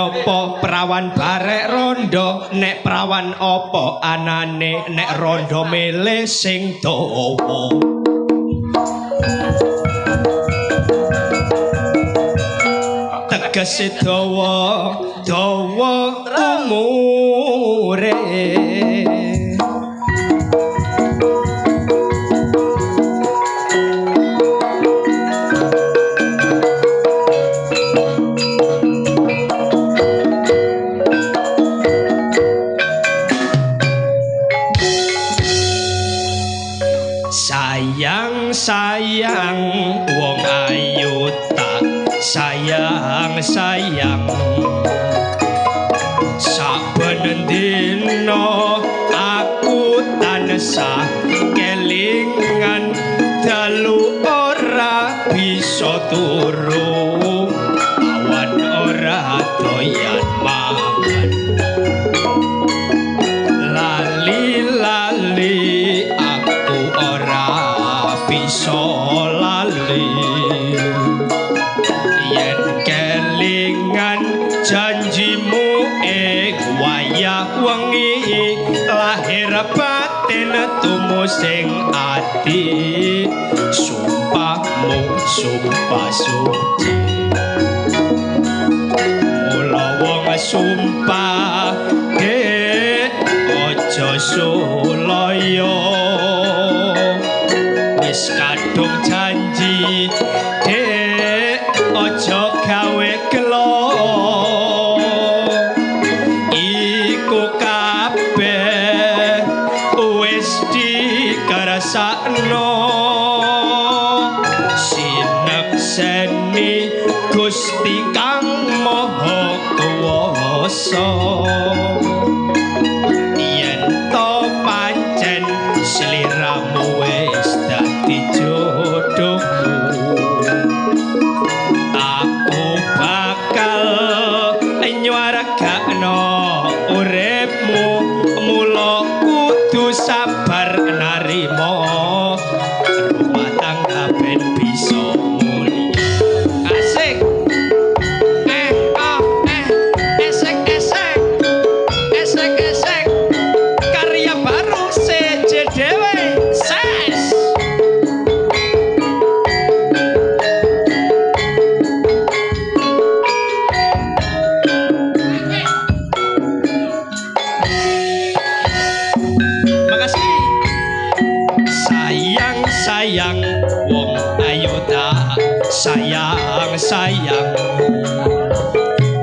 Opo perawan barek rondo nek perawan opo anane nek rondo milih sing dawa tegese dawa umure sayang wong ayu tak sayang saben dina aku tansah kelingan dalu ora bisa turu awan ora doyan mangan lali aku ora bisa lali yen kelingan janjimu wayah wengi lahir batin tumusing ati sumpahmu sumpah suci mula wong sumpah aja sulaya wis kadung janji dek aja gawe gelo iku kabeh wis dikersakno sinekseni Gusti Kang Maha Kuwasa yen to pancen sliramu wis dadi jodohku aku bakal nyuaragakno uripmu mula kudu sabar narima rumah tangga ben bisa muli asik esek karya baru CJDW ses makasih sayang wong ayu tak sayang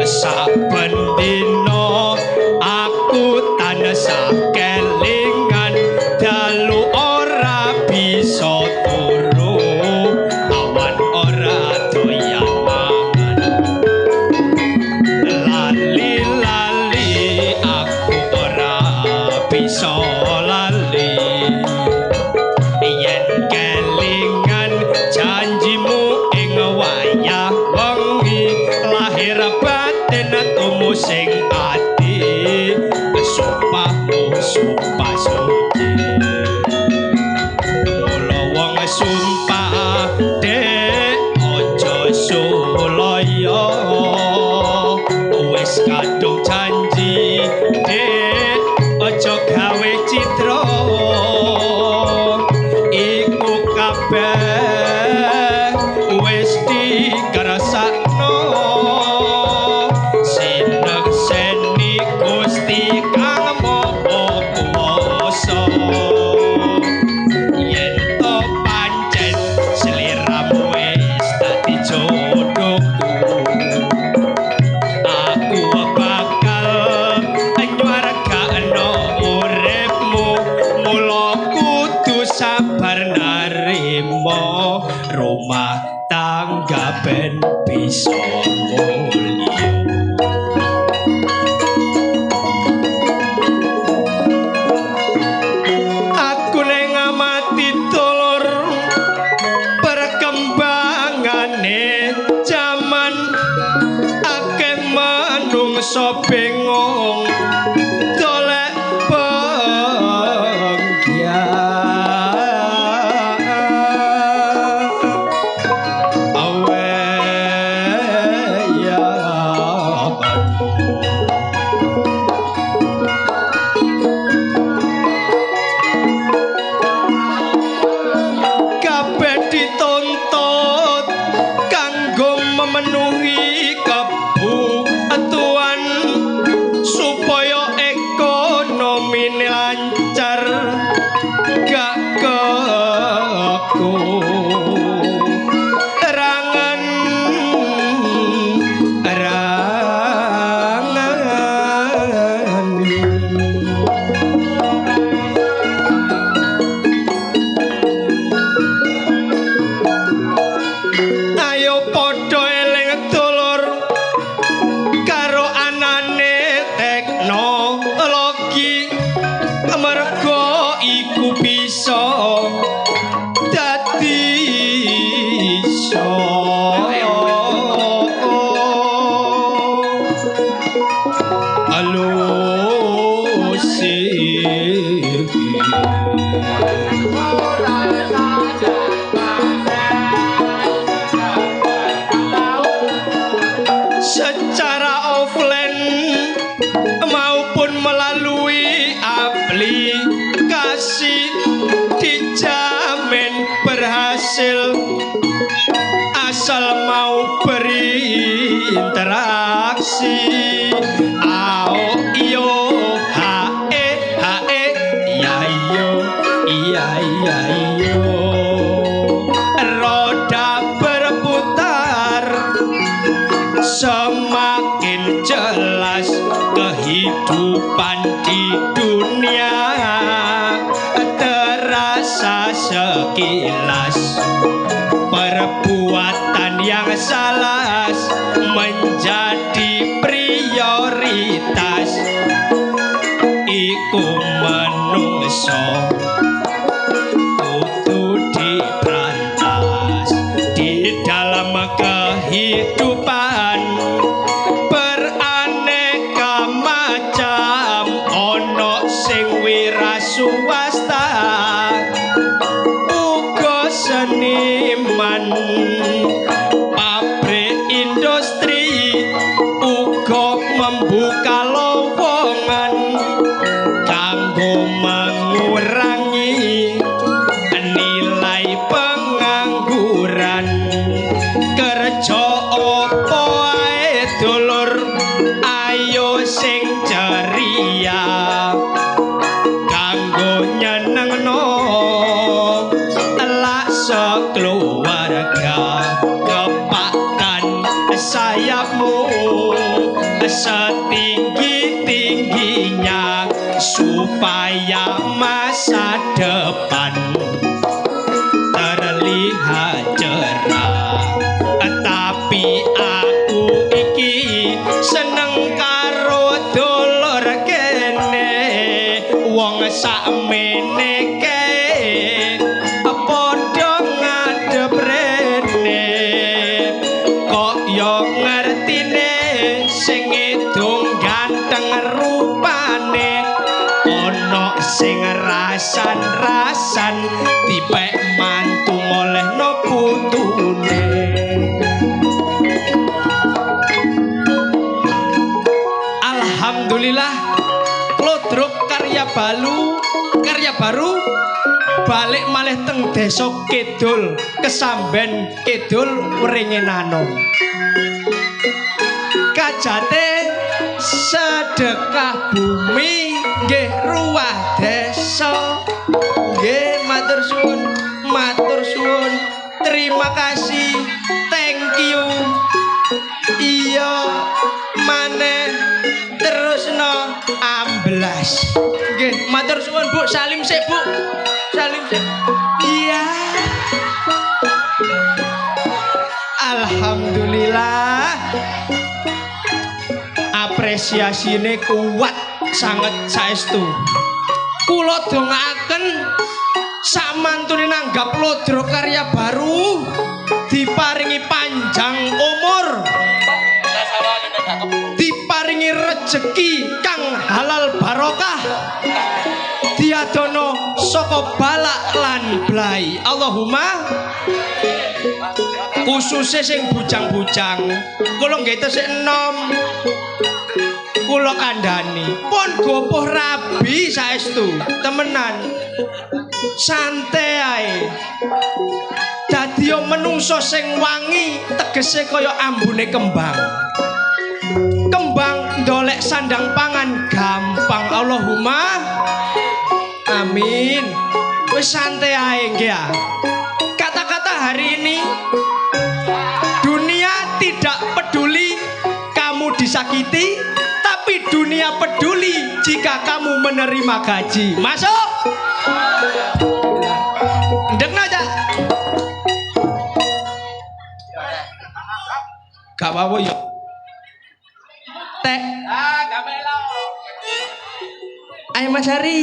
saben dina aku tansah kelingan dalu ora bisa turu awan ora doyan mangan lali aku ora bisa lali yen kelingan janjimu ing wayah wengi lahir batin tumusing ati sumpahmu sumpah suci mula wong sumpah dek aja sulaya wis kadung janji dek aja gawe citra iku kabeh wis dikersakno sinekseni Gusti Kang Maha Kuwasa yen to pancen sliramu wis dadi jodohku aku bakal nyuaragakno uripmu mula kudu sabar narima rumah tangga ben bisa mulya aku ning ngamati dulur perkembangane jaman akeh manungsa bingung golek penggiat dadi iso secara offline maupun melalui aplikasi dijamin berhasil asal mau berinteraksi. Ao iyo hae hae ya iyo iya iya iyo roda berputar semakin jelas kehidupan di dunia terasa sekilas perbuatan yang salah menjadi prioritas iku menungso kudu diberantas di dalam kehidupan beraneka macam ono sing wira swasta uga seniman pabrik industri uga membuka lowongan kanggo mengurangi nilai pengangguran kerja opo ae dulur ayo sing ceria kanggo nyenengno elak sekeluarga kepakkan sayapmu setinggi-tingginya supaya masa depan terlihat cerah. Tapi aku iki seneng karo dulur kene wong sakmene kae padha ngadep rene kok yo ngertine sing edung ganteng rupane ono sing rasan-rasan dipek mantu ngolehno putune. Alhamdulillah Klodruk karya baru balik malih teng desa Kidul Kesamben Kidul Wringinano kajate sedekah bumi nggih ruah desa nggih matur suwun terima kasih thank you iya maneh terusno amblas nggih matur suwun Bu salim sik Bu salim sik iya alhamdulillah apresiasine kuat sanget saestu kula dongaaken sak mantune nanggap Klodruk karya baru diparingi panjang umur diparingi rejeki kang halal barokah diadono saka balak lan blai Allahumma khususnya sing bujang-bujang kula nggih tesih enom kula kandhani pun gopoh rabi saestu temenan santai ae dadi menungso sing wangi tegese kaya ambune kembang ndolek sandang pangan gampang Allahumma amin wis santai ae nggih ya kata-kata hari ini dunia tidak peduli kamu disakiti tapi dunia peduli jika kamu menerima gaji masuk ndekna aja gak apa-apa ya teh gak melo ayo Mas Hari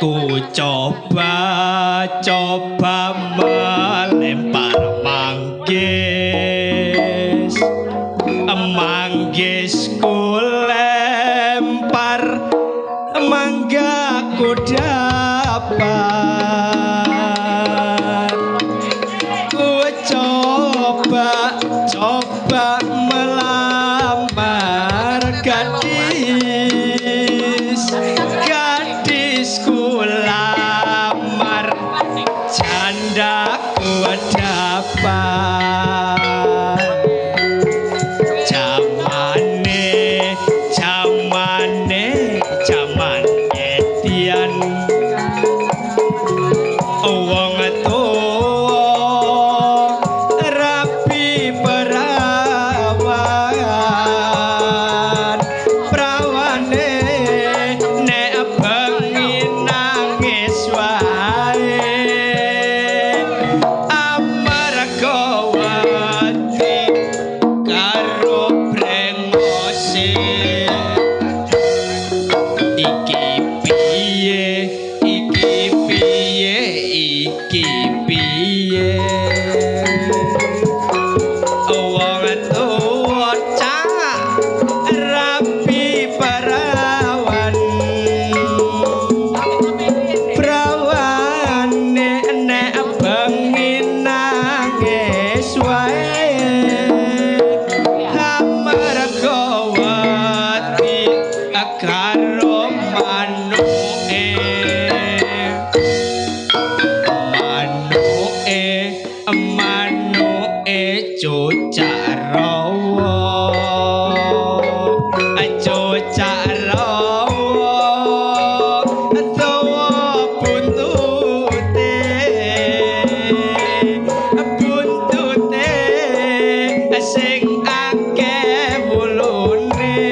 Ku coba melempar manggis, ku lempar, mangga ku dapat. Ku coba melamar gadisku lamar, janda ku dapat. Jaman edian wong tuwa rapi perawan, prawane nek bengi nangis wae amarga wedi karo brengose. Iki piye wong tuwa cah rapi perawan, prawane nek bengi nangis wae amarga wedi karo manuke. Manuke cocak rawa, cocak rawa, dawa buntute sing akeh wulune,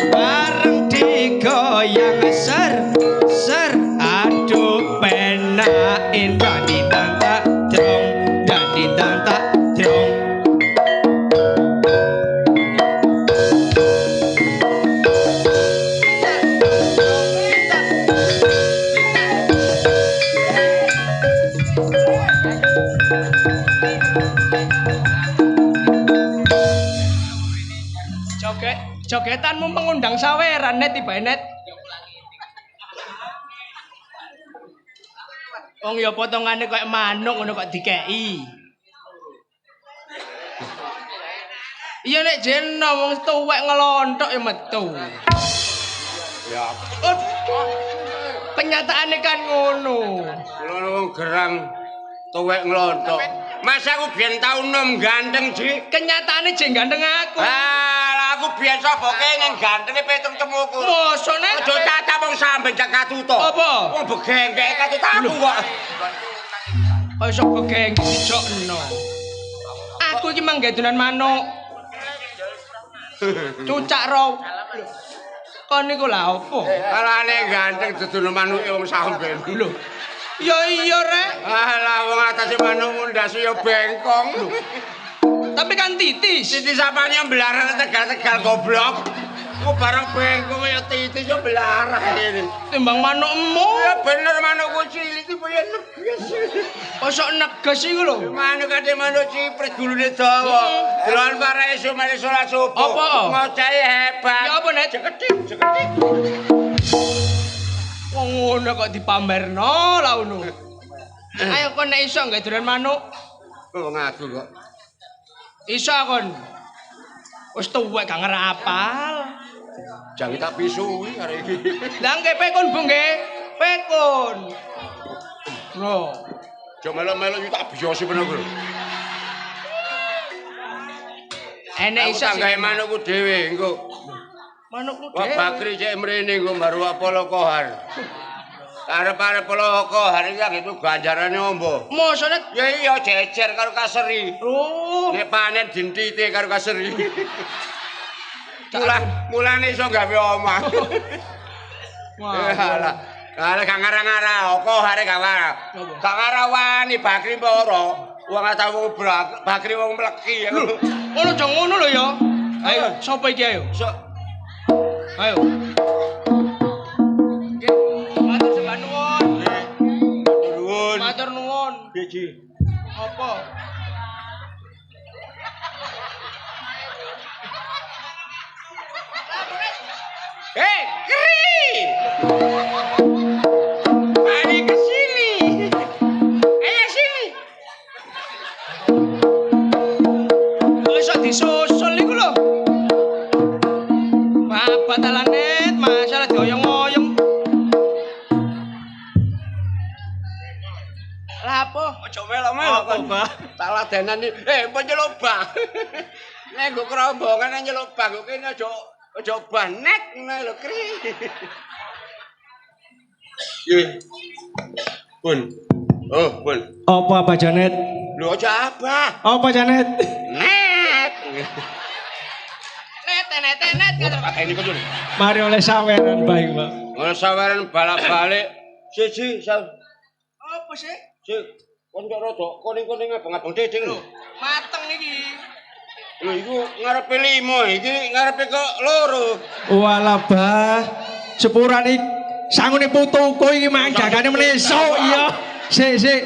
bareng digoyang ser aduh penak indah ditantang drong dadi tak drong. Jogetanmu mengundang saweran net tiba net. Wong ya potongane koyo manuk ngono kok dikeki. Iya nek jeno wong tuwek ngelontok ya metu. Ya. Kenyataane kan ngono. Ngono wong gerang tuwek ngelontok. Mas aku biyen tau nom ganteng, Dik. Kenyataane jeng ganteng aku. Ah, aku biyen sapa kenging gantenge petung temuku. Mosok nek aja tata wong sampe cak katuto. Apa? Wong begengkek katut aku kok. Kok iso begengkek dijokno. Aku iki mang gawe donan manuk. Cucak ro. Kon niku lha opo? Kalane ganteng dudu manuke wong sampean. Lho. Ya iya rek. Alah wong atase manuk mundhase ya bengkong. Tapi kan titis. Titis apane mblarane tegal-tegal goblok. Kok barang bengkong ya titis yo blarah ngene. Timbang manukmu. Ya bener manukku cilik iki ya neges. Kosok neges iku lho. Manuk kate manuk ciprit gulune dawa. Delon para esuk mari salat subuh. Apa? Ngocahe hebat. Ya apa nek ceketik. Wong ngono kok dipamerno lha ngono. Ayo kon nek iso gawe dolan manuk. Wong aku kok. Iso kon. Wis tuwek gak ngerapal. Jangan tak pisui hari ini. Lah nggih pekon Bu nggih. Pekon. Lho. Cok melo-melo yo tak biyosi bener lho. Enek iso gawe manukku dhewe engko. Manukmu Wah dhewe. Bakri cek mrene engko baru Apolo Kohar. Arep-arep Apolo Kohar iki gitu ganjarane ombo. Mosone Ya iya jejer karo kaseri. oh. Nek panen dintite karo kaseri. Mulane iso gawe omah. Alah. Lah gak ngarang-arang kok are gak warah. Gak ngarawani Bakri mboro. Wong ata wong Bakri wong mleki. Ono aja ngono lho ya. Ayo, sapa iki ayo? Ayo. Biji. Apa? Hei, Kri! Mari ke sini. Ayo sini. Iso disusul iku lho. Babat alanet masalah dioyong-oyong. Lah apa? Aja melo-melo Apa, kon. Mbah? Tak ladenan iki. Nyeluk bang. Nek nggo kerombongan nyeluk bang kok kene aja banek ngono lho, Kri. Nggih. Pun. Oh, pun. Apa Janet? Lho aja apa? Apa Janet? Nek. Net. Pakai ini kok. Mari oleh saweran baik, Pak. Ora saweran balak-balik. Siji Apa sih? sik kon kok rada kuning-kuning abang-abang dedeng lho. Mateng iki. Lho iku ngarepe 5, iki ngarepe kok 2. Walah, Bah. Sepurane sangune putuku iki mang jagane meneso iya. Sik.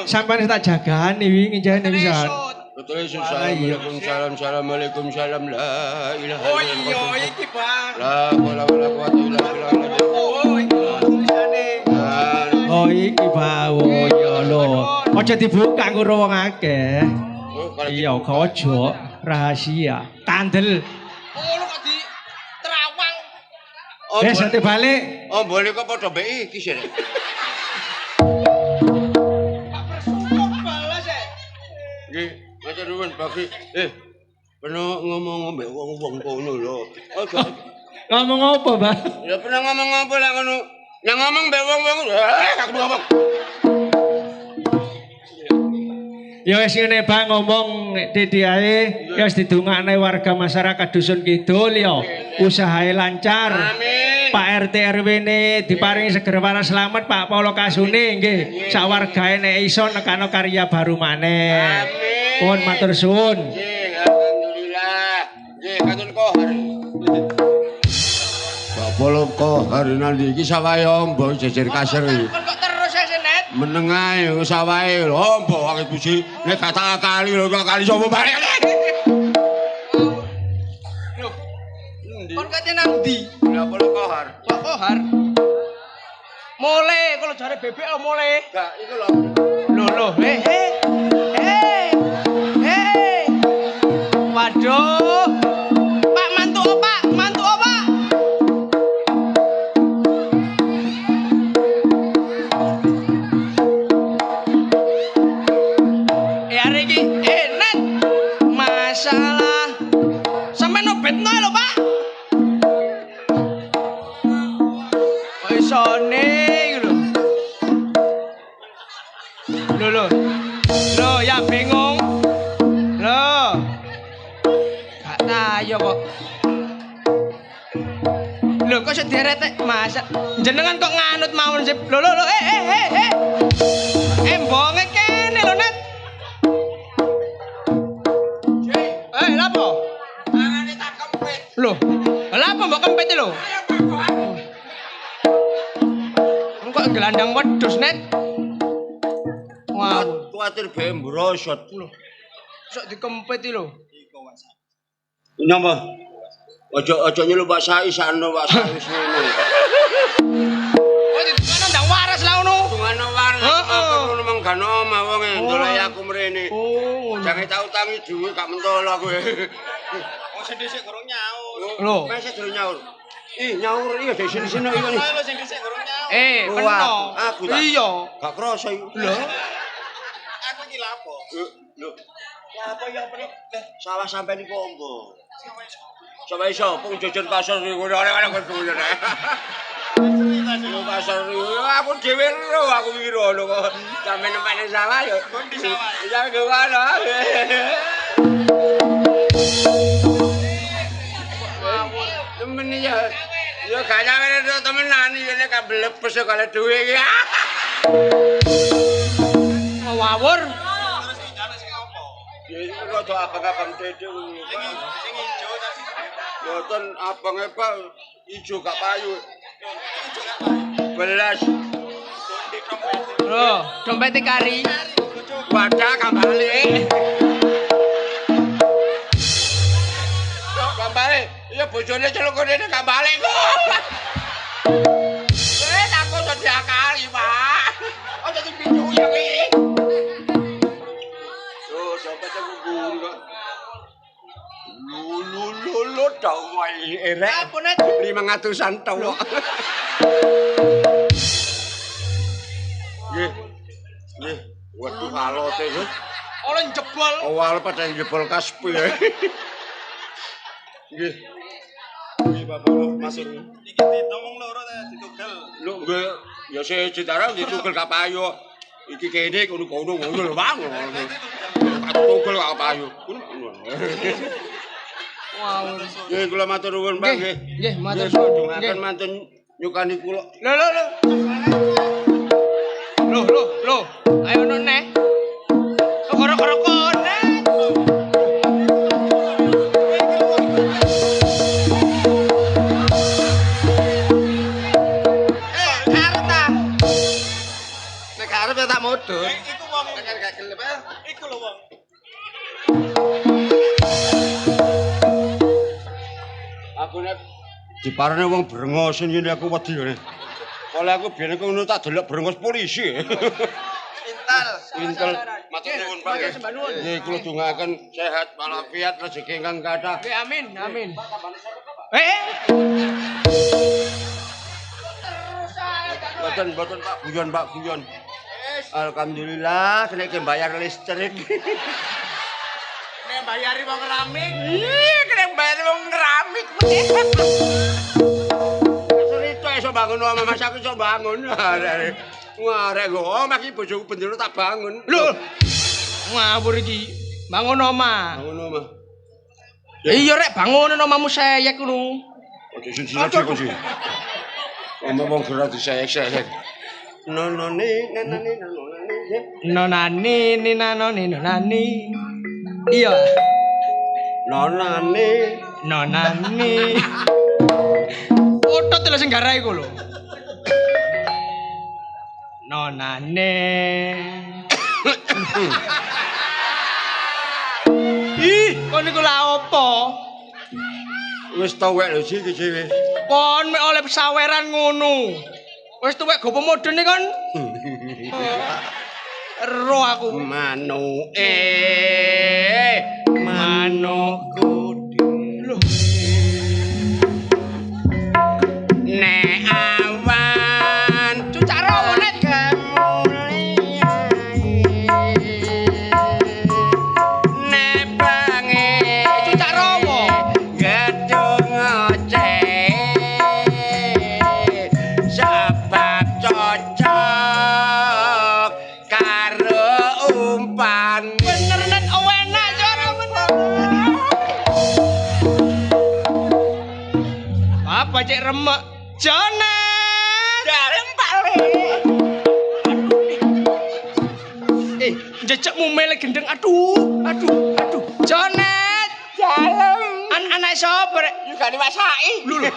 Sampeyan tak jagani wingi jane pisan. Betul Assalamualaikum Assalamualaikum salam la ilaha Oh illallah. iya iki, Bang. La haula wala quwata illa billah. Oh iki tulisane. Oh iki bawo ya lho. Aja dibuka karo wong akeh. Iya, aja rahasia. Kandel. Oh lu kok di terawang. Wes ate balik. Oh boleh kok padha mbek iki sih. Pak Persuwun balas e. Nggih, matur nuwun Pak. Pernah ngomong mbek wong-wong kono lho. Aja. Ngomong apa, Bang? Ya pernah ngomong apa lek ngono. Yang ngomong mbek wong-wong aku ngomong. Ya wis ngene Bang ngomong Didi ae ya wis didongakne warga masyarakat Dusun Kidul ya. Usahae lancar. Amin. Pak RT RW-ne diparingi seger waras selamat Pak Paulo Kasune nggih. Sawargae nek iso nekano karya baru maneh. Amin. Pun matur suwun. Nggih, alhamdulillah. Nggih, katun kohar. Pak Polo kohar nanti iki sawahe ombo jejer kasar iki. Kok terus ya Net? Meneng ae sawahe ombo akeh puji. Nek kata kali lho kali sapa balik. Lho. Kon kate nang ndi? Pak Polo kohar. Pak Kohar. Mole kalau jare bebek lo mole. Gak iku lho. Lho, Waduh. Pak mantu opa. Hari iki Net. Masalah sampe nobetno lho, Pak. Kok isone iki lho. Lho, ya bingung. Lho. Gak tayo kok. Lho, kok sederetek masa jenengan kok nganut mawon sip. Lho, embonge kene lho, Net. Lapo? Tangane tak kempit. Lho, lapo mbok kempit lho? Kok gelandang wedhus, Net? Wah, Kuatir bae mbrosot. sok dikempit iki lho. Nyapa? Aja nyeluk Pak Sai sakno Pak Sai wis ngono. Oh, ditekan ndang waras lah ngono. Tungane warna ngono mong gak omah wonge ndolek aku mrene. Oh, Jange tak utangi dhuwit gak mentolo kowe. Oh, sing dhisik gorong nyaur. lho. Mesih durung nyaur. Ih, nyaur iki di sini-sini iki nih. Lho sing dhisik gorong nyaur. Peno. Aku tak. Iya. Gak krasa iki. Lho. Aku iki lapo? Lho, Lapo ya apa nih? sawah sampean iku ombo. Sampai iso pung jajan pasar iki ora kok duwe. Lu pasar iki aku dhewe ro aku wiro lho kok sampe nempane sawah ya. Di sawah. Ya ngono. Temen ya. Ya gak nyampe temenan iki nek kablepes karo duwe iki. Ngawur. Terus tinggal sing apa? Ya iki rada abang-abang dede kuwi. Sing ijo tadi. Boten abang Pak ijo gak payu. Ijo apa? Belas. Di trompet. Loh, dompet kari. Wadah kambale. Kambale, iya bojone celukune kambale kok. Aku sedia kali, Pak. Oh, jadi pinju ya ini. Tuh, dompetnya gugur kok. Lulu dawai erek. Apa net? 500-an tok. Nggih. Nggih, waduh kalote iki. Oleh jebol. Awal pada jebol kaspi. Nggih. Nggih, Bapak masuk. Iki ditomong loro ta ditugal. Lho nggih, ya siji tarang ditugel kapayu. Iki kene kono-kono ngono lho, Bang. Aku tugel kok kapayu. Wow. Nggih, kula matur nuwun, Pak nggih. Nggih, matur Nggih, nuwun. dungaken mantun nyukani kula. Loh. Ayo ono neh. Korok-korok kone. Karta. Nek arep tak mudhun. Iku wong Gak gelem ya. iku lho wong. Aku nek diparane wong brengos ngene aku wedi ngene. Oleh aku biyen aku ngono tak delok brengos polisi. Intel. Matur nuwun Pak nggih. Nggih kula dongaken sehat walafiat rezeki ingkang kathah. Nggih, amin. Boten Pak guyon. Alhamdulillah kena bayar listrik. Nek bayari wong keramik. Ih, kena bayar wong keramik. Cerita iso bangun sama Mas aku iso bangun. Wah, rek omah iki bojoku bendino tak bangun. Lho. Ngawur iki. Bangun omah. Bangun omah. Iya rek bangun omamu seyek ngono. Ojo siji-siji kok sih. Omah wong gerak disayek-sayek. Nononi. Nonani. Iya. Nonani. Otot lho sing garai iku lho. Nonane. Ih, kon niku lha opo? Wis tuwek lho iki wis. Kon mek oleh saweran ngono. Wis tuwek gopo modene kon. Ero aku. Manukku lho. Nek awan Cucak rawa nek nek bengi cucak rawa. gedung sebab cocok karo umpan. Bener nek enak cara bener. Apa cek remek? Jonet. Dalem pale. Jejak mumele gendeng. Aduh. Jonet. Dalem. Anak sapa rek? Juga diwasai. Lho.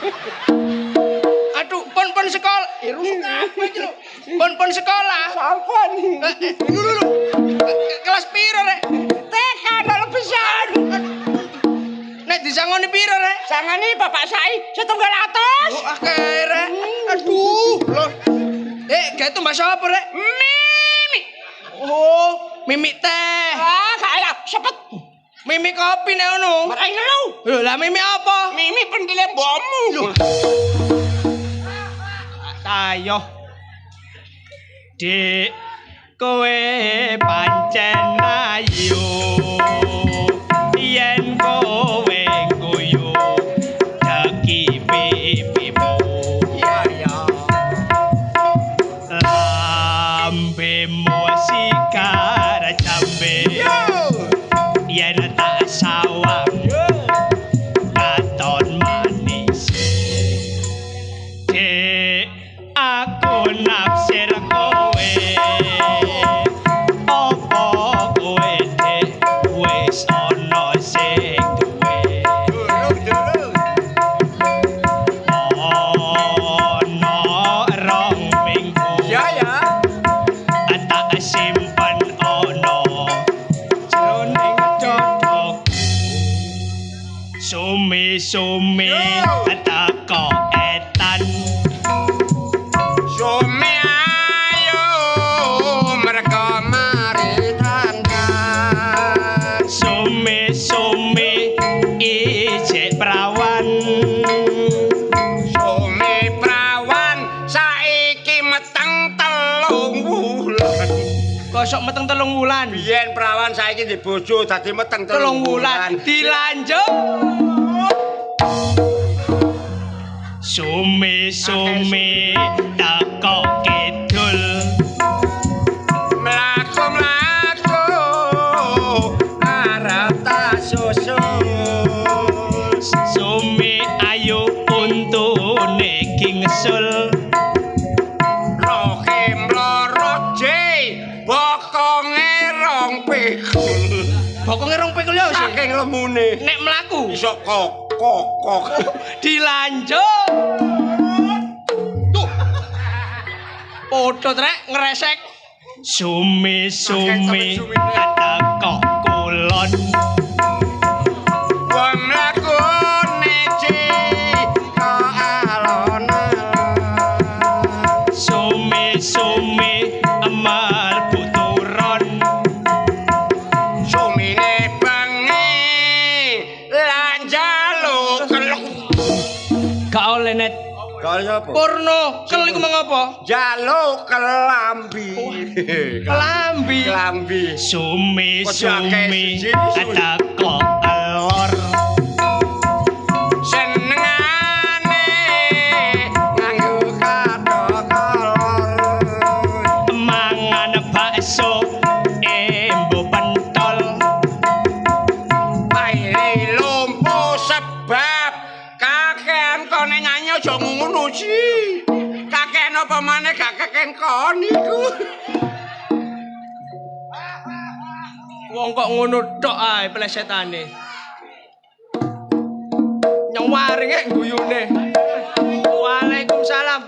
Aduh, pon sekolah. Rusuh apa iki lho? Pon sekolah. Sapa nih? Lho. Kelas piro rek? TK kalau besar. Nek disangoni piro rek? Sangane bapak saya 100. Oh, akeh rek. Aduh, lho. Gawe tumbas sapa rek? Mimi. Oh, mimik teh. Ah, kaya cepet. Mimik kopi nek ngono. Marai lu. Lho, lah mimik apa? Mimi pendile mbokmu. Ayo. Dik, kowe pancen ayu. Yen kowe guyu, daki pipimu. Iya. Lambemu sigar jambe. Yen tak sawang, katon manis. Dek, aku naksir kowe. Apa kowe dek, kowe Sumi teko etan. Sumi ayo mereka mari tangga. Sumi ijek prawan. Sumi prawan saiki meteng 3 wulan. Kosok meteng 3 wulan. Biyen prawan saiki di bojo dadi meteng 3 3 wulan. Dilanjut. Sumi teko kidul. Mlaku arep tak susul. Sumi ayo untune kingsul. Roke mloro je bokonge 2 pikul. Bokonge 2 pikul ya sih. Saking lemune Nek mlaku iso kok. dilanjut. Tuh. Podo trek ngresek. Sumi teko kulon. Wong lakune ji kok alon-alon. Sumi amal puturon. Sumine bengi lan jaluk keluk. Gak oleh net. Kaya apa? Porno, kel iku mengapa? Jaluk kelambi. Kelambi. Sumi teko alor. Senengane nganggo kadok-kolor. Mangan bakso embo pentol. Pairi lumpuh sebab kakean kone nyanyi aja ngono sih. Kakean apa maneh gak kakean kon iku. Wong kok ngono tok ae plesetane. Nyawaring ek guyune. Waalaikumsalam.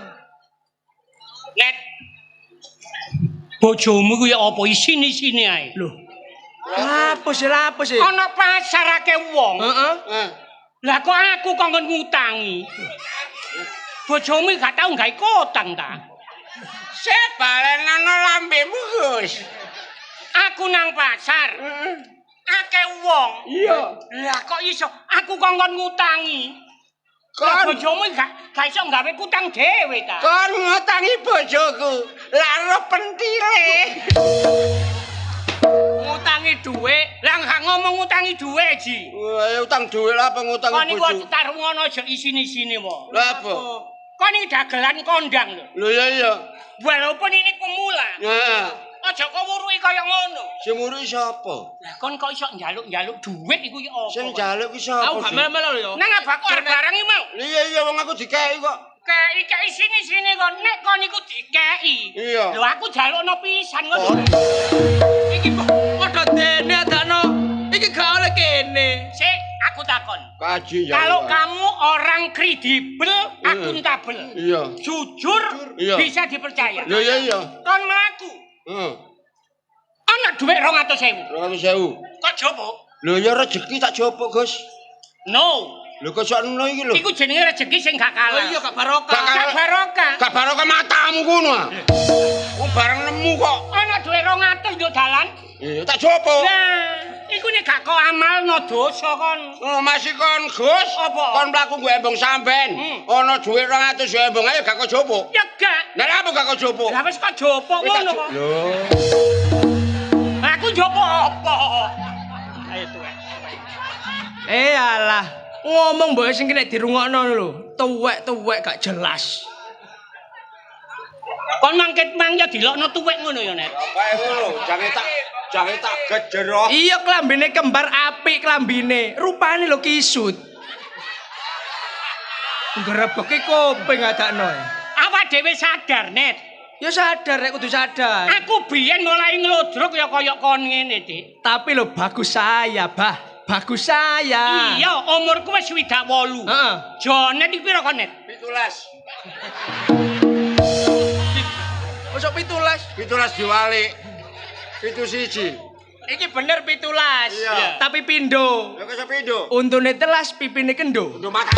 Net. Bojomu ku ya apa isine-isine ae. Lho. Lapus sih. Ana pasar akeh wong. Heeh. Lah kok aku kongkon ngutangi. Bojomu gak tau gawe kotang ta. Sik balen ana lambemu, Gus. Aku nang pasar. Akeh wong. Iya. Lah kok iso aku kongkon ngutangi. Lah bojomu gak iso gawe kutang dhewe ta. Kon ngutangi bojoku. Lah ro pentile. Ngutangi dhuwit. Lah gak ngomong ngutangi dhuwit, Ji. Wah, utang dhuwit lah apa ngutangi Kon iku bojo. taruh ngono aja isine-isine wae. Lah apa? Kon iki dagelan kondang lho. Lho iya. Walaupun ini pemula. Nah, Aja kok wurui kaya ngono. sing muri sapa? Lah kon kok iso njaluk-njaluk dhuwit iku ya apa? Sing njaluk ki sapa? Aku gak melo-melo lho. Nang abakku arep barang iki mau. Iya wong aku dikeki kok. Kei sini kon nek kon iku dikeki. Iya. Lho aku jalukno pisan ngono. Iki padha dene adakno. Iki gak oleh kene. Sik, aku takon. Kaji ya. Kalau kamu orang kredibel, akuntabel, Iya. jujur, Iya. bisa dipercaya. Iya. Kon mlaku. Heeh. Ana dhuwit 200.000. 200.000. Kok jopo? Lho ya rezeki tak jopo, Gus. No. Lho kok sakno iki lho. Iku jenenge rezeki sing gak kalah. Oh iya gak barokah. Gak barokah. Gak barokah matamu ngono ah. Wong bareng nemu kok. Ana dhuwit 200 yo dalan. Iya tak jopo. Lah, iku nek gak kok amalno dosa kon. Oh, masih kon Gus. Apa? Kon mlaku nggo embong sampean. Ana dhuwit 200 yo embong ae gak kok jopo. Ya gak. Lah apa gak kok jopo? Lah wis kok jopo ngono kok. Lho. Aku jopo apa? Ayo tuwek. Alah, ngomong mbok sing kena dirungokno lho. Tuwek gak jelas. Kon mangket mang ya dilokno tuwek ngono ya, Net. Kae ngono, jange tak gejero. Iya klambine kembar apik klambine. Rupane lho kisut. Ngrebeke kuping adakno. Awak dhewe sadar, Net. Ya sadar rek kudu sadar. Aku biyen mulai nglodrok ya kaya kon ngene, Dik. Tapi lho bagus saya, Bah. Bagus saya. Iya, umurku wis 28. Heeh. Jonet iki pira kon, Net? 17. Masuk 17. 17 diwalik. 71. Iki bener 17. Iya. Tapi pindo. Lha kok pindho? Untune telas, pipine kendo. Pindho makan.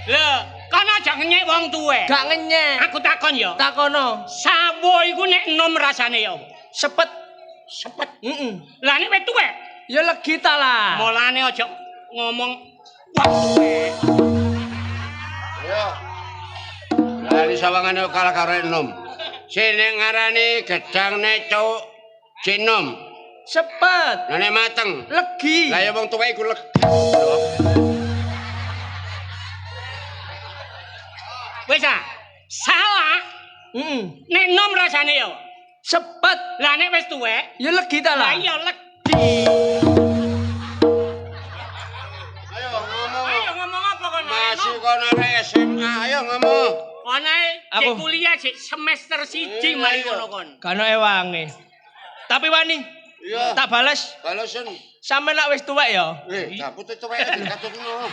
Lho, kono aja ngenyek wong tuwe. Gak ngenyek. Aku takon ya. Takono. Sawo iku nek enom rasane ya. Sepet. Sepet. Heeh. Lah nek wis tuwe, Ya legi ta lah. mulane aja ngomong wong tuwe. Ayo. Lah iki sawangane kalah karo enom. Sing ngarani gedhangne cuk cinom. Sepet. Lah nek mateng. Legi. Lah ya wong tuwek iku lega. Wis ah. Salah. Heeh. Nek enom rasane ya. Sepet. Lah nek wis tuwe, Ya legi ta lah lah. iya legi. Ayo ngomong. Ayo ngomong apa kono? Masih kono arek SMA. Ayo ngomong. Kono Aku. cek kuliah cek semester 1 mari kono kon. Kano ewange. Tapi wani, Iya. tak bales. Balasen. Sampe nak wis tuwek ya. Dapet tuwek dikatutno.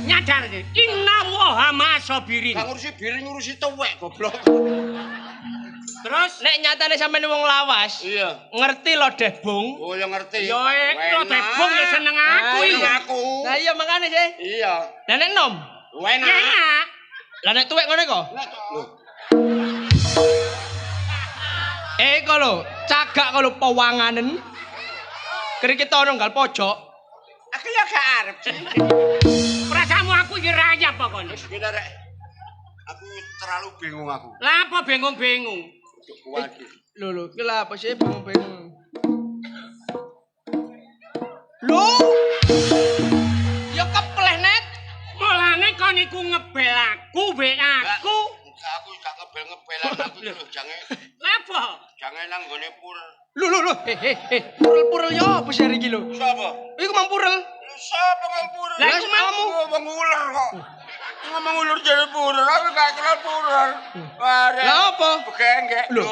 Nyadar iki. Inna wa ma sabirin. Gak ngurusi biri ngurusi tuwek goblok. Terus Nek nyatane sampean wong lawas, Iya. ngerti lo debung. Oh ya ngerti. yo kok debong ya seneng aku Seneng iki. aku. Lah iya makane sih. Iya. Lah nek nom, Enak. Enak. lah nek tuwek ngene kok. Loh. Kok lho, cagak kok lho pewanganen. Krikit ono nggal pojok. Aku ya gak arep. Perasaanmu aku iki rayap kok kon. Wis kene rek. Aku terlalu bingung aku. Lah apa bingung-bingung? Waduh. Lho, ki lha apa sih bingung-bingung. Lho. Ya kepleh net. Mulane kon iku ngebel aku, mbek aku. Aku gak ngebel-ngebelan aku lho jange Lah apa? jange nang gone pur. Lho. Purel-purel yo apa sih iki lho? Sapa? Iku mang purel. Sapa ngepur? Lah iku kamu. Ngomong ular kok. Ngomong ular jadi purel, aku gak kenal purel. Are. Lah apa? Begengek. Lho.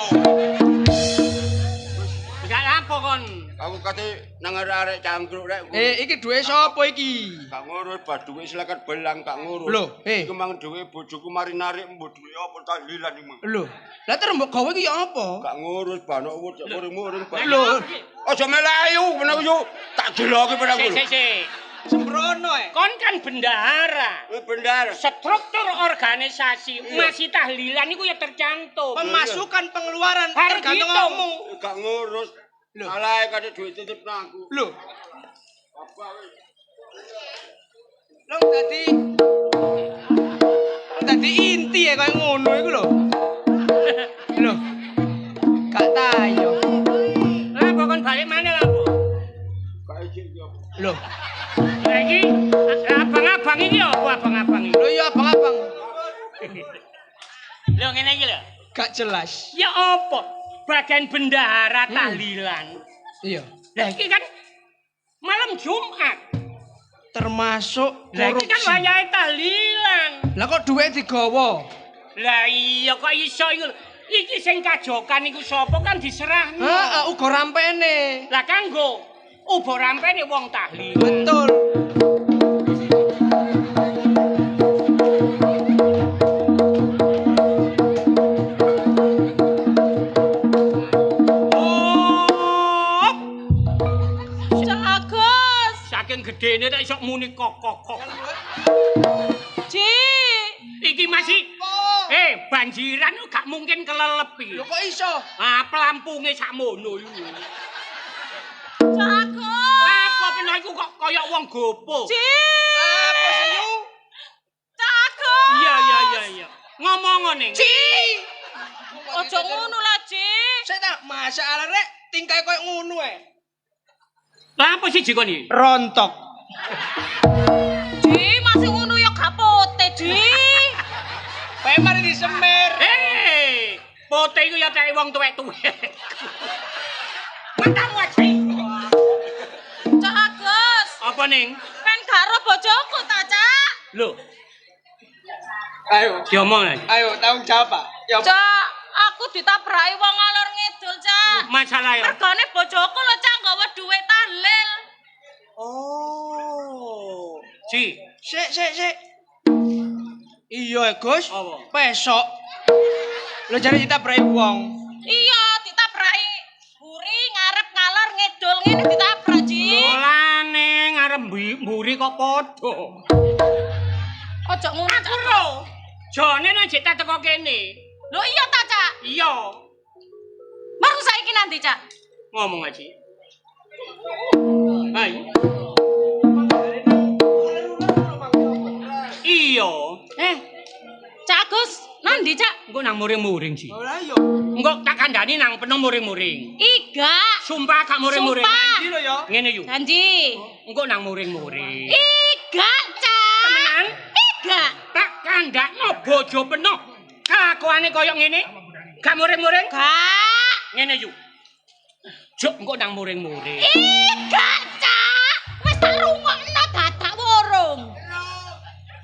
Enggak apa kon. Aku kate nang arek cangkruk rek. Iki duwe sapa iki? Gak ngurus baduke silakan belang gak ngurus. Lho, Iku mang duwe bojoku mari narik mbok duwe apa tahlilan iki mang. Lho. Lah terus mbok gawe iki ya apa? Gak ngurus banok uwut muring-muring. Lho. Aja melayu bener yo. Tak deloki bener aku. Sik. Sembrono Kon kan bendahara. Bener. Struktur organisasi masih tahlilan iku ya tercantum. Pemasukan pengeluaran Harus tergantung dihitung. kamu. Gak ngurus. Lho. Alae kate duit titip nang aku. Lho, Apa wis? long dadi inti ya kayak ngono iku lho. Lho. Gak tayo. Lah apa kon balik mana lah apa? Gak izin yo. Lho. Lah iki abang-abang iki apa abang-abang iki? Lho ya abang-abang. Lho ngene iki lho. Gak jelas. Ya apa? Bagian bendahara tahlilan. Iya. Lah iki kan malam Jumat. Termasuk Lah iki kan korupsi. wayahe tahlilan. Lah kok duit digawa? Lah iya kok iso iku. Iki sing kajokan iku sapa kan diserahno. Heeh, uga rampene. Lah kanggo uga rampene wong tahlilan. Betul. Agus, Saking gedene nek iso muni kok. Ci. Iki masih banjiran gak mungkin kelelepi. Lho kok iso? Ah pelampunge sakmono iku. Agus. Apa peno iku kok kaya wong gopo? Ci. Apa sih yu? Agus. Iya. Ngomong ning. Ci. Ojo ngono lah, Ci. Saya tak masalah rek tingkai koyo ngono Lah apa sih jikon iki? Rontok. Ci, masih ngono ya gak pote, Ci. Bae mari disemer. Pote iku ya teke wong tuwek-tuwek. Matamu aja. Cak Agus. Apa ning? Pen karo bojoku ta, Cak? Lho, Ayo, diomong ae. ayo tanggung jawab, Pak. Ya, Cak, aku ditabrahi wong alor ngidul, Cak. Masalah ya. Mergane bojoku lho, Cak, nggawa dhuwit tahlil. Oh. Ci, Sik. Iya, Gus. Apa? Besok. Lo jare kita brai wong. Iya, ditabrahi ngene ditabrak, Ji. Dolane ngarep mburi kok padha. Ojo ngono, Aku ro. Jane nang jek tak teko kene. Lho iya ta, Cak? Iya. Baru saiki nanti, Cak. Ngomong aja. Hai. Iya. Cak Agus, nandi, Cak? Engko nang muring-muring sih. Ora yo. Engko tak kandhani nang penuh muring-muring. Iga. Sumpah gak muring-muring. Sumpah. Iki lho yo. Ngene yo. Janji. Engko nang muring-muring. Iga, Cak. Temenan? Iga. Tak kandhakno bojo penuh. Kelakuane koyo ngene. Gak muring-muring? Gak. Ngene yo. Juk engko nang muring-muring. Iga, Cak. Wis tak rungokno dadak worong.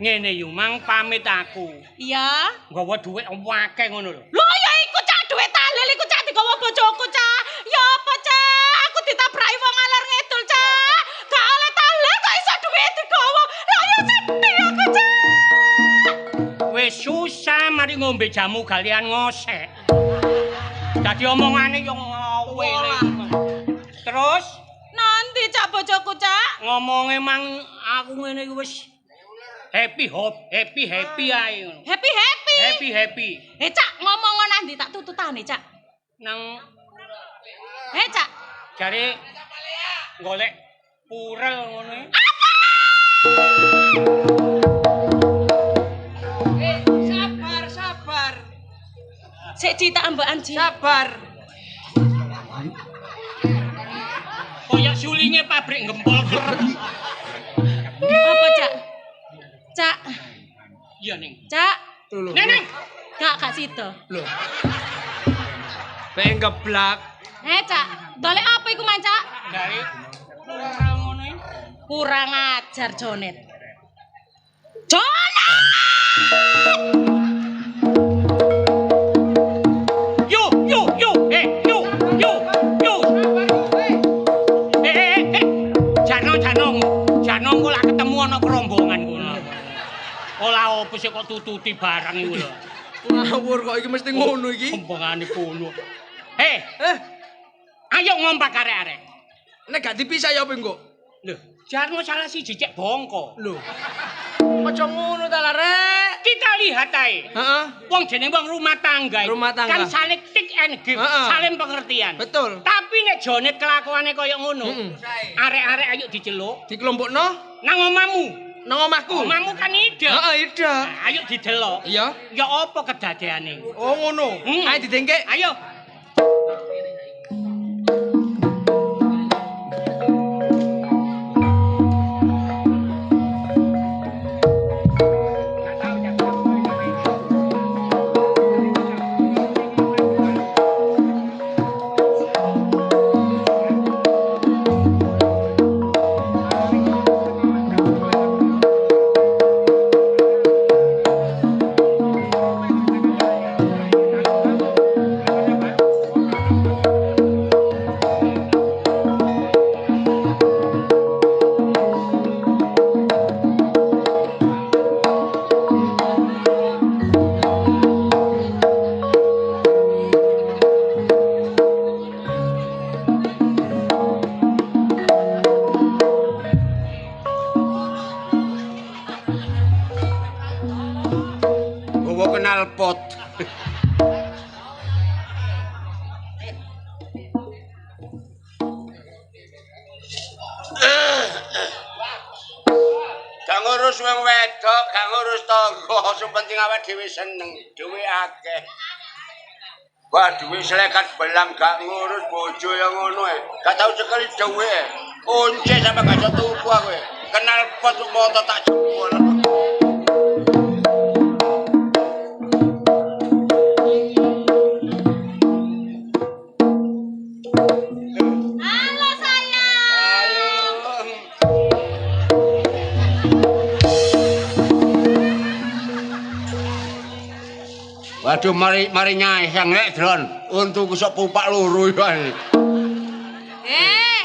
Ngene yo mang pamit aku. Iya. Nggawa dhuwit akeh ngono lho. Lho ya iku Cak duwe talil iku Cak digawa bojoku Cak. Ya apa Cak? Aku ditabraki wong alor ngidul Cak. Gak oleh talil kok iso duwe digawa. Lah ya sedih aku Cak. Wis susah mari ngombe jamu galian ngosek. Dadi omongane yo ngawene. Terus Nanti Cak bojoku Cak. ngomongnya mang aku ngene iki wis happy ae ngono. Happy. Cak ngomong nanti tak tututane Cak. Nang Cak. jare golek purel ngono. Sabar. Sik Ci tak ambekan Ci. Sabar. Koyak sulinge pabrik gempol kerep. Apa Cak? Cak. Iya ning. Cak. Neneng. Gak sida. Lho. Pengen geblak. Cak. Dolek apa iku man Cak? Dari purel ngono iki. Kurang ajar Jonet. Jonet! Yo. Janong kok lak ketemu ana kerombongan kono. Ola opo sik kok tututi barang iku lho. Ngawur kok iki mesti ngono iki. Rombongane kono. Ayo ngompak arek-arek. Nek gak dipisah ya apa engko? Lho, jarno salah siji cek bongko. Lho. Aja ngono ta Larek. Kita lihat ae. Heeh. Wong jeneng wong rumah tangga. Rumah tangga. Kan saling thick and give, Heeh. saling pengertian. Betul. Tapi nek Jonet kelakuane kaya ngono, Heeh. arek-arek ayo diceluk Dikelompokno nang omahmu. nang omahku. Omahmu kan ide. Heeh, ida. Nah, ayo didelok. Iya. Ya apa kedadeane? Oh ngono. Ayo didengke. Ayo. Knalpot. Gak ngurus wong wedok, gak ngurus tangga, sing penting awake dhewe seneng, duwe akeh. Wah, duwe selekat belang gak ngurus bojo yang ngono ae. Gak tau cekeli duwe. Kunci sampe gak iso tuku kowe. Knalpot moto tak jebol. Waduh mari nyayang rek Dron. Untuku sok pupak loro iki.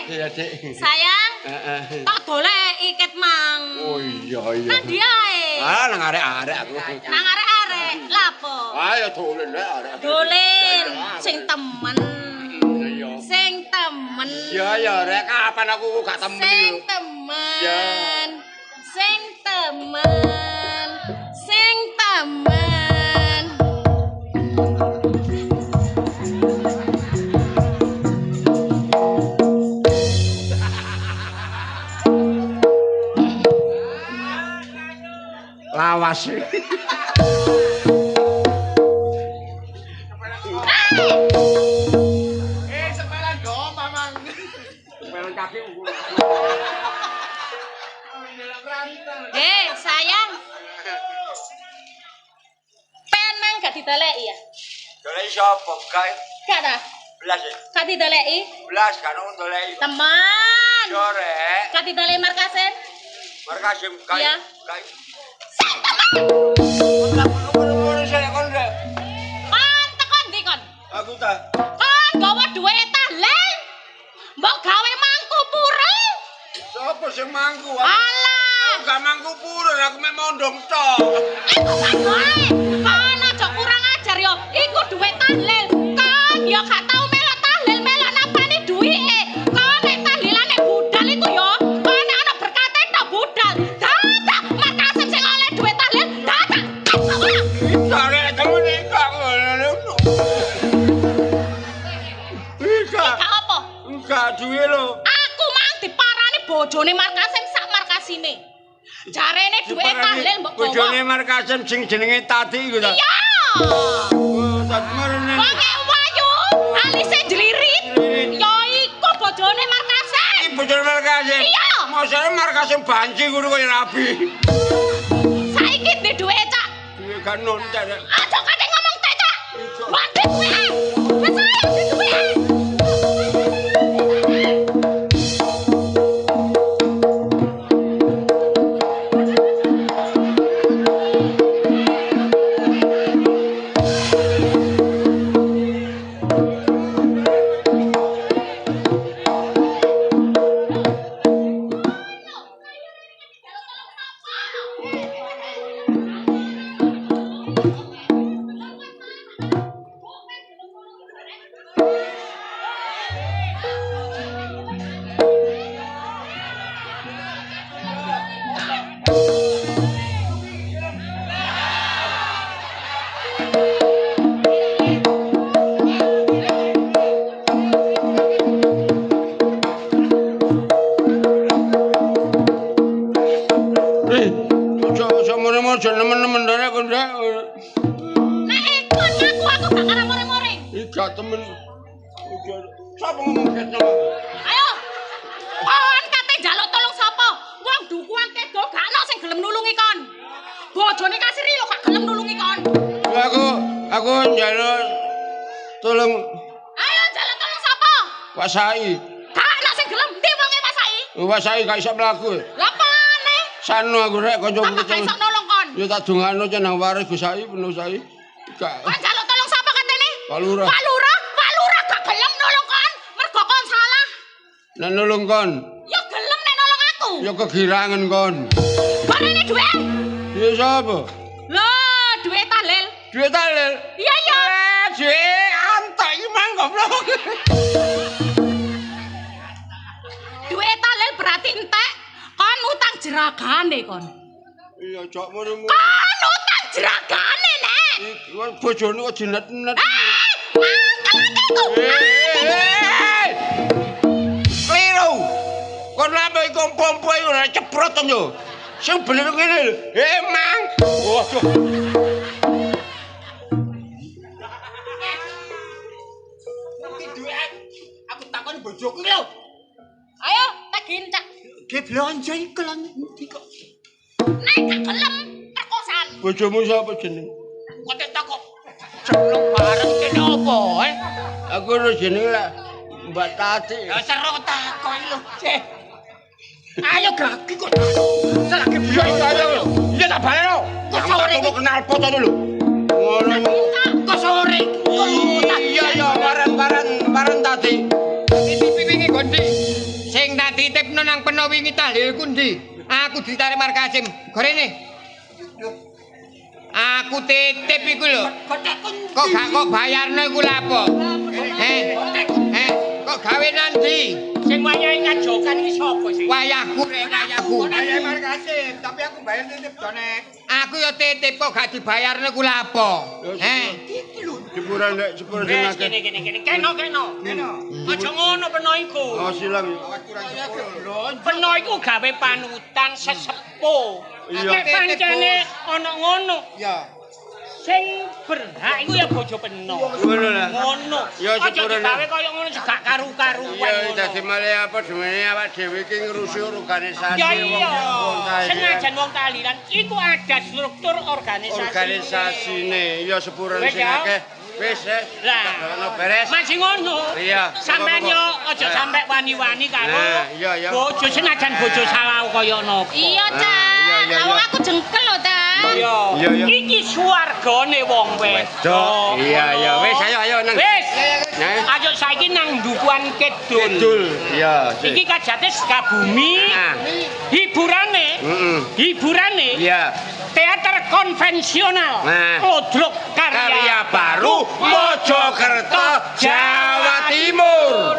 Iya, Dik. Sayang. Tak golek iket mang. Oh iya. Nang ndi ae? Ah, nang arek-arek aku. Nang arek-arek. Lapo? Ayo dolen rek arek. Dolen sing temen. Iya. Sing temen temen. Ya rek kapan aku gak temen Sing lho. temen. Ya. Sing temen. Sing temen. Lawas. Sepelan dong, Mamang. Sepelan kaki unggul. Sayang. Pen mang gak diteleki ya? Doleki sapa, Guy? Gak ta? Belas ya. Gak diteleki? Belas kan doleki. Teman. Yo rek. Gak diteleki markasen? Markasim Guy. Iya. Guy. Sing temen. Umur saya kon rek. Kon tekon ndi kon? Aku tak. Kon gawa duit tahlil. Mbok gawe mangku pura. Sopo sing mangku? Alah. Aku gak mangku purun, aku mek mondong tok. Kon aja kurang ajar yo. Iku duit tahlil. Kon yo gak tau melok tahlil, melok napani duwike. Kon nek tahlilan nek budal iku yo, kon nek ana berkate tok budal. Dadak markasen sing oleh duit tahlil, dadak. Sare temen iki gak ngono. Ika. Gak apa? Enggak duwe lho. Aku mang diparani bojone markasen sak markasine. Jarene duit tahlil mbok gawa. Bojone markasen sing jenenge Tati iku ta. Iya. Oh, Tati marene. Wong wayu, alise jlirit. Ya iku bojone markasen. Iki bojone markasen. Iya. Mosone markasen banci ngono kaya rabi. Saiki ndi duwe cak? Duwe gak nonton. Aja kate ngomong tek cak. Waduh duwe. Wis ayo duwe. Aja nemen-nemen dene kon rek. Nek kon ngaku aku gak karo more-more. Iki gak temen. Sapa ngomong gitu? Ayo. Kon kate njaluk tolong sapa? Wong dukuan kedo gak ono sing gelem nulungi kon. Bojone kasiri lho gak gelem nulungi kon. Aku njaluk tolong Ayo njaluk tolong sapa? Wasai. Gak ono sing gelem ndi wonge Wasai? Wasai gak iso mlaku. Lah pane? Sanu aku rek kanca Tambah gak iso nolong kon. ya tak dongano cenang waris Gus Sai penuh Sai. Gak. Kon njaluk tolong sapa katene? Pak Lurah. Pak Lurah gak gelem nolong kon. Mergo kon salah. Nek nulung kon, Ya gelem nek nolong aku. ya kegirangan kon. Barene duwe. Ya sapa? Lah, duwe tahlil. Duit talil. Iya iya. Duit antek iki mang goblok. Duwe tahlil berarti entek kon utang jeragane kon. Iya, cok ngono. Kon utang jeragane nek. Iki bojone kok jinet-net. Kliru. Kon lambe iku pompo iku ora ceprot to yo. Sing bener ngene lho. Mang. Waduh. Aku takoni bojoku lho. Ayo tagin cak. Ki blonjo iku lan iki kok. Nek gak gelem perkosaan. Bojomu sapa jeneng? Kok takok. Jeneng bareng kene opo Aku ora jeneng lah Mbak Tati. Ya seru takon lho. Ayo gak kok. Lagi biyo ayo. Iya tak balik lho. Kok sore iki kenal foto lho. Ngono. Kok sore Iya ya bareng Tati. Titipi wingi Gondi. Sing tak titipno nang peno wingi tahlilku ndi? Aku ditarik Markasim. Gorene. Aku titip iku lho. Kok gak kok bayarno iku lha apa? Kok kok gawe nanti? Sing wayahe ngajokan iki sapa sih? Wayahku rek wayahku. Wayahe Markasim, tapi aku bayar titip Donek. Aku yo titip kok gak dibayarne ku lha apa? Jepuran nek jepuran sing Wes akeh. kene. Keno. Aja ngono peno iku. Oh silang. Peno iku gawe panutan sesepuh. Iya. Nek pancene ana ngono. Ya. Sing berhak iku ya bojo peno. Ngono lah. Ngono. Ya, Aja syukuran. digawe kaya ngono gak karu-karuan. Iya, dadi malah apa demene awak dhewe iki ngrusi organisasi Ya wong iya. tahlilan. Senajan wong tahlilan iku ada struktur organisasi. Organisasine ya sepuran Wes, sing ya. akeh. Wis Lah, ono beres. masih ngono. Iya. Sampeyan yo aja sampe wani-wani karo Nah, iya. bojo senajan bojo salah kaya napa. Iya, iya, Tan. iya. Awak aku jengkel lho, Tan. Iya. Iki swargane wong wedok. Iya. Wis ayo nang. Wis. Nah. Ayo saiki nang Dukuhan Kidul. Kidul. Iya. Iki kajate Sukabumi. Nah. Hiburane. Hiburane. Iya. Teater konvensional. Nah. Lodrok Karya baru Mojokerto, Jawa Timur.